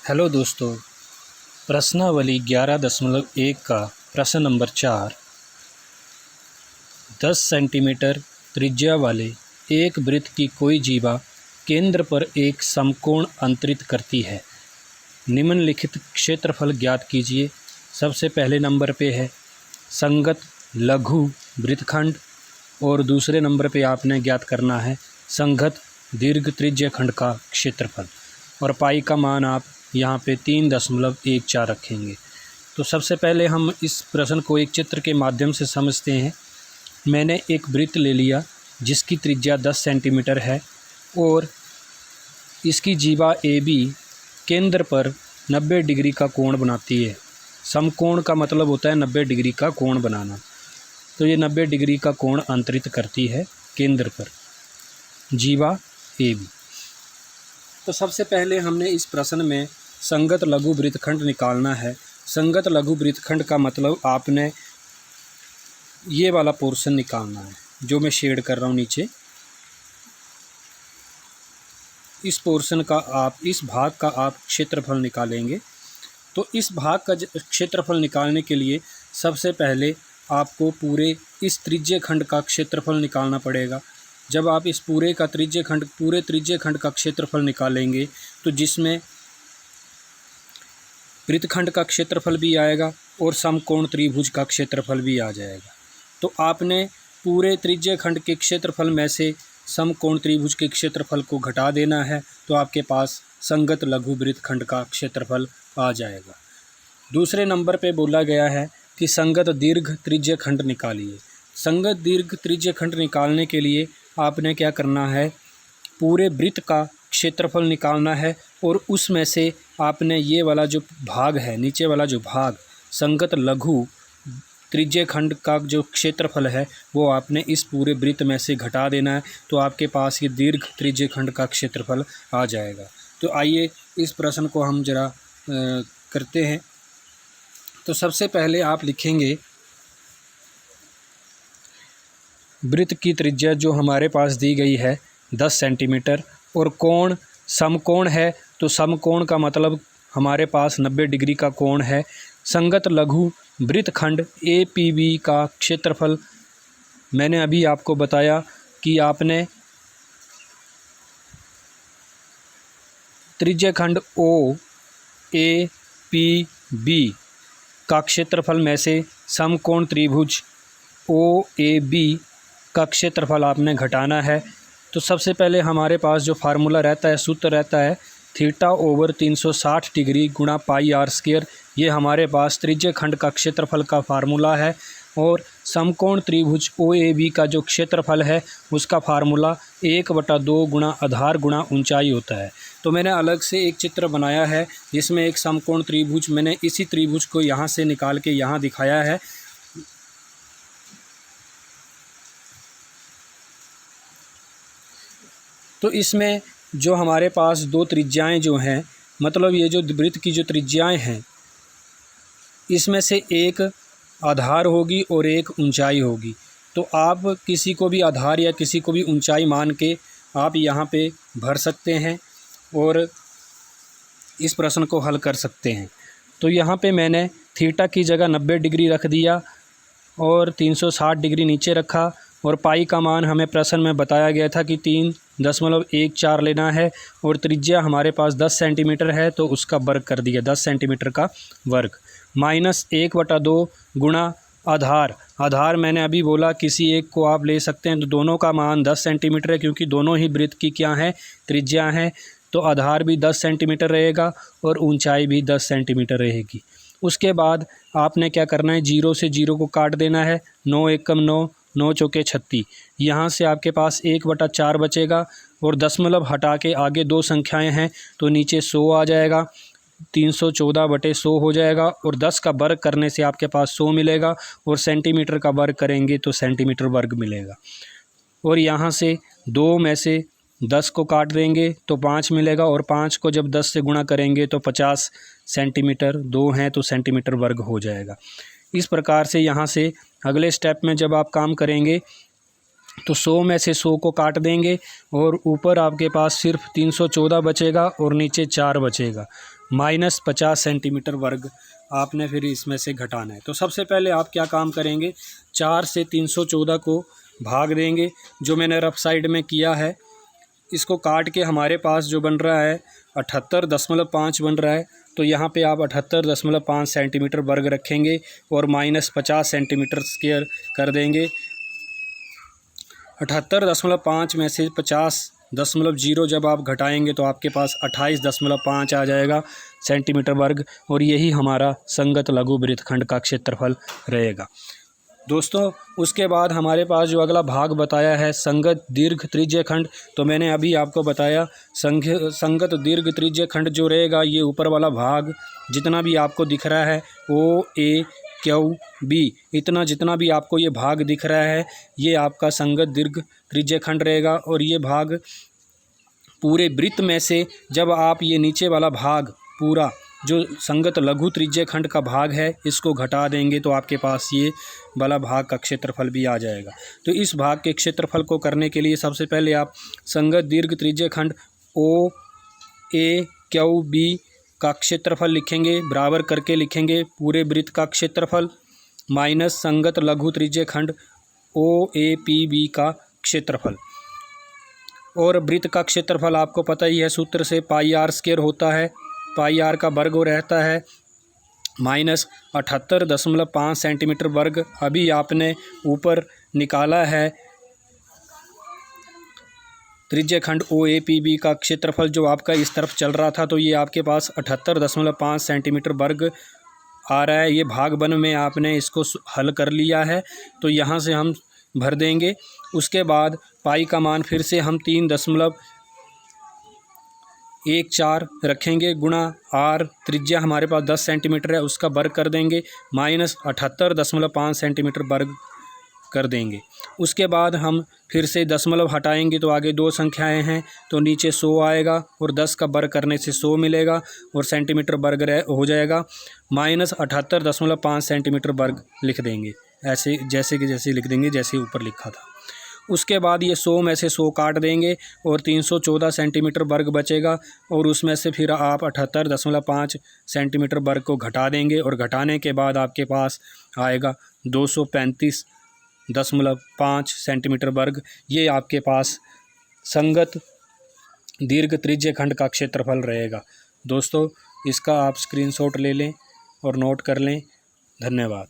Hello दोस्तों, प्रश्नावली 11.1 का प्रश्न नंबर 4। 10 सेंटीमीटर त्रिज्या वाले एक वृत्त की कोई जीवा केंद्र पर एक समकोण अंतरित करती है। निम्नलिखित क्षेत्रफल ज्ञात कीजिए। सबसे पहले नंबर पे है संगत लघु वृत्तखंड और दूसरे नंबर पे आपने ज्ञात करना है संगत दीर्घ त्रिज्य खंड का क्षेत्रफल, और पाई का मान आप यहाँ पे 3.14 रखेंगे। तो सबसे पहले हम इस प्रश्न को एक चित्र के माध्यम से समझते हैं। मैंने एक वृत्त ले लिया जिसकी त्रिज्या 10 सेंटीमीटर है और इसकी जीवा ए बी केंद्र पर 90 डिग्री का कोण बनाती है। समकोण का मतलब होता है 90 डिग्री का कोण बनाना। तो ये 90 डिग्री का कोण अंतरित करती है केंद्र पर जीवा ए बी। तो सबसे पहले हमने इस प्रश्न में संगत लघु वृत्तखंड निकालना है। संगत लघु वृत्तखंड का मतलब आपने ये वाला पोर्शन निकालना है जो मैं शेड कर रहा हूँ नीचे। इस पोर्शन का आप, इस भाग का आप क्षेत्रफल निकालेंगे। तो इस भाग का क्षेत्रफल निकालने के लिए सबसे पहले आपको पूरे इस त्रिज्य खंड का क्षेत्रफल निकालना पड़ेगा। जब आप इस पूरे त्रिज्य खंड का क्षेत्रफल निकालेंगे तो जिसमें वृत्तखंड का क्षेत्रफल भी आएगा और समकोण त्रिभुज का क्षेत्रफल भी आ जाएगा। तो आपने पूरे त्रिज्य खंड के क्षेत्रफल में से समकोण त्रिभुज के क्षेत्रफल को घटा देना है, तो आपके पास संगत लघु वृत्तखंड का क्षेत्रफल आ जाएगा। दूसरे नंबर पे बोला गया है कि संगत दीर्घ त्रिज्य खंड निकालिए। संगत दीर्घ त्रिज्य खंड निकालने के लिए आपने क्या करना है, पूरे वृत्त का क्षेत्रफल निकालना है और उसमें से आपने ये वाला जो भाग है, नीचे वाला जो भाग संगत लघु त्रिज्य खंड का जो क्षेत्रफल है वो आपने इस पूरे वृत्त में से घटा देना है। तो आपके पास ये दीर्घ त्रिज्य खंड का क्षेत्रफल आ जाएगा। तो आइए इस प्रश्न को हम जरा करते हैं। तो सबसे पहले आप लिखेंगे वृत्त की त्रिज्या जो हमारे पास दी गई है 10 सेंटीमीटर और कोण समकोण है। तो समकोण का मतलब हमारे पास 90 डिग्री का कोण है। संगत लघु वृत्तखंड ए पी बी का क्षेत्रफल मैंने अभी आपको बताया कि आपने त्रिज्य खंड ओ ए पी बी का क्षेत्रफल में से समकोण त्रिभुज ओ ए बी का क्षेत्रफल आपने घटाना है। तो सबसे पहले हमारे पास जो फार्मूला रहता है, सूत्र रहता है θ/360 डिग्री गुणा पाई आर स्क्वायर। ये हमारे पास त्रिज्य खंड का क्षेत्रफल का फार्मूला है। और समकोण त्रिभुज ओ ए बी का जो क्षेत्रफल है उसका फार्मूला 1/2 गुणा आधार गुणा ऊंचाई होता है। तो मैंने अलग से एक चित्र बनाया है जिसमें एक समकोण त्रिभुज, मैंने इसी त्रिभुज को यहाँ से निकाल के यहाँ दिखाया है। तो इसमें जो हमारे पास दो त्रिज्याएं जो हैं, मतलब ये जो वृत्त की जो त्रिज्याएं हैं इसमें से एक आधार होगी और एक ऊंचाई होगी। तो आप किसी को भी आधार या किसी को भी ऊंचाई मान के आप यहाँ पे भर सकते हैं और इस प्रश्न को हल कर सकते हैं। तो यहाँ पे मैंने थीटा की जगह 90 डिग्री रख दिया और 360 डिग्री नीचे रखा, और पाई का मान हमें प्रश्न में बताया गया था कि 3.14 लेना है और त्रिज्या हमारे पास 10 सेंटीमीटर है तो उसका वर्ग कर दिया, 10 सेंटीमीटर का वर्ग माइनस 1/2 गुणा आधार मैंने अभी बोला किसी एक को आप ले सकते हैं। तो दोनों का मान 10 सेंटीमीटर है क्योंकि दोनों ही वृत्त की क्या है, त्रिज्या है। तो आधार भी 10 सेंटीमीटर रहेगा और ऊंचाई भी 10 सेंटीमीटर रहेगी। उसके बाद आपने क्या करना है, 0 से 0 को काट देना है। 9 एकम 9, 9 चौके 36। यहाँ से आपके पास 1/4 बचेगा और दशमलव हटा के आगे दो संख्याएं हैं तो नीचे 100 आ जाएगा। 314/100 हो जाएगा और 10 का वर्ग करने से आपके पास 100 मिलेगा और सेंटीमीटर का वर्ग करेंगे तो सेंटीमीटर वर्ग मिलेगा। और यहाँ से 2 में से 10 को काट देंगे तो 5 मिलेगा और 5 को जब 10 से गुणा करेंगे तो 50 सेंटीमीटर, 2 हैं तो सेंटीमीटर वर्ग हो जाएगा। इस प्रकार से यहाँ से अगले स्टेप में जब आप काम करेंगे तो 100 में से 100 को काट देंगे और ऊपर आपके पास सिर्फ 314 बचेगा और नीचे 4 बचेगा। -50 सेंटीमीटर वर्ग आपने फिर इसमें से घटाना है। तो सबसे पहले आप क्या काम करेंगे, 4 से 314 को भाग देंगे, जो मैंने रफ साइड में किया है। इसको काट के हमारे पास जो बन रहा है 78.5 बन रहा है। तो यहाँ पे आप 78.5 सेंटीमीटर वर्ग रखेंगे और -50 सेंटीमीटर स्क्वायर कर देंगे। 78.5 में से 50.0 जब आप घटाएंगे तो आपके पास 28.5 आ जाएगा सेंटीमीटर वर्ग, और यही हमारा संगत लघु वृत्तखंड का क्षेत्रफल रहेगा। दोस्तों उसके बाद हमारे पास जो अगला भाग बताया है संगत दीर्घ त्रिज्य खंड, तो मैंने अभी आपको बताया संगत दीर्घ त्रिज्य खंड जो रहेगा, ये ऊपर वाला भाग जितना भी आपको दिख रहा है ओ ए क्यू बी, इतना जितना भी आपको ये भाग दिख रहा है ये आपका संगत दीर्घ त्रिज्य खंड रहेगा। और ये भाग पूरे वृत्त में से जब आप ये नीचे वाला भाग पूरा जो संगत लघु त्रिज्य खंड का भाग है इसको घटा देंगे तो आपके पास ये वाला भाग का क्षेत्रफल भी आ जाएगा। तो इस भाग के क्षेत्रफल को करने के लिए सबसे पहले आप संगत दीर्घ त्रिज्य खंड ओ ए क्यू बी का क्षेत्रफल लिखेंगे, बराबर करके लिखेंगे पूरे वृत्त का क्षेत्रफल माइनस संगत लघु त्रिज्य खंड ओ ए पी बी का क्षेत्रफल। और वृत्त का क्षेत्रफल आपको पता ही है, सूत्र से πr² होता है, πr का वर्ग रहता है -78.5 सेंटीमीटर वर्ग। अभी आपने ऊपर निकाला है त्रिज्य खंड ओ ए पी बी का क्षेत्रफल जो आपका इस तरफ चल रहा था, तो ये आपके पास 78.5 सेंटीमीटर वर्ग आ रहा है। ये भाग वन में आपने इसको हल कर लिया है, तो यहाँ से हम भर देंगे। उसके बाद पाई का मान फिर से हम 3.14 रखेंगे गुणा आर, त्रिज्या हमारे पास 10 सेंटीमीटर है उसका वर्ग कर देंगे, -78.5 सेंटीमीटर वर्ग कर देंगे। उसके बाद हम फिर से दशमलव हटाएंगे तो आगे दो संख्याएं हैं, तो नीचे 100 आएगा और 10 का वर्ग करने से 100 मिलेगा और सेंटीमीटर वर्ग हो जाएगा। -78.5 सेंटीमीटर वर्ग लिख देंगे, ऐसे जैसे लिख देंगे जैसे ऊपर लिखा था। उसके बाद ये 100 में से 100 काट देंगे और 314 सेंटीमीटर वर्ग बचेगा, और उसमें से फिर आप 78.5 सेंटीमीटर वर्ग को घटा देंगे और घटाने के बाद आपके पास आएगा 235.5 सेंटीमीटर वर्ग। ये आपके पास संगत दीर्घ त्रिज्य खंड का क्षेत्रफल रहेगा। दोस्तों इसका आप स्क्रीनशॉट ले लें और नोट कर लें। धन्यवाद।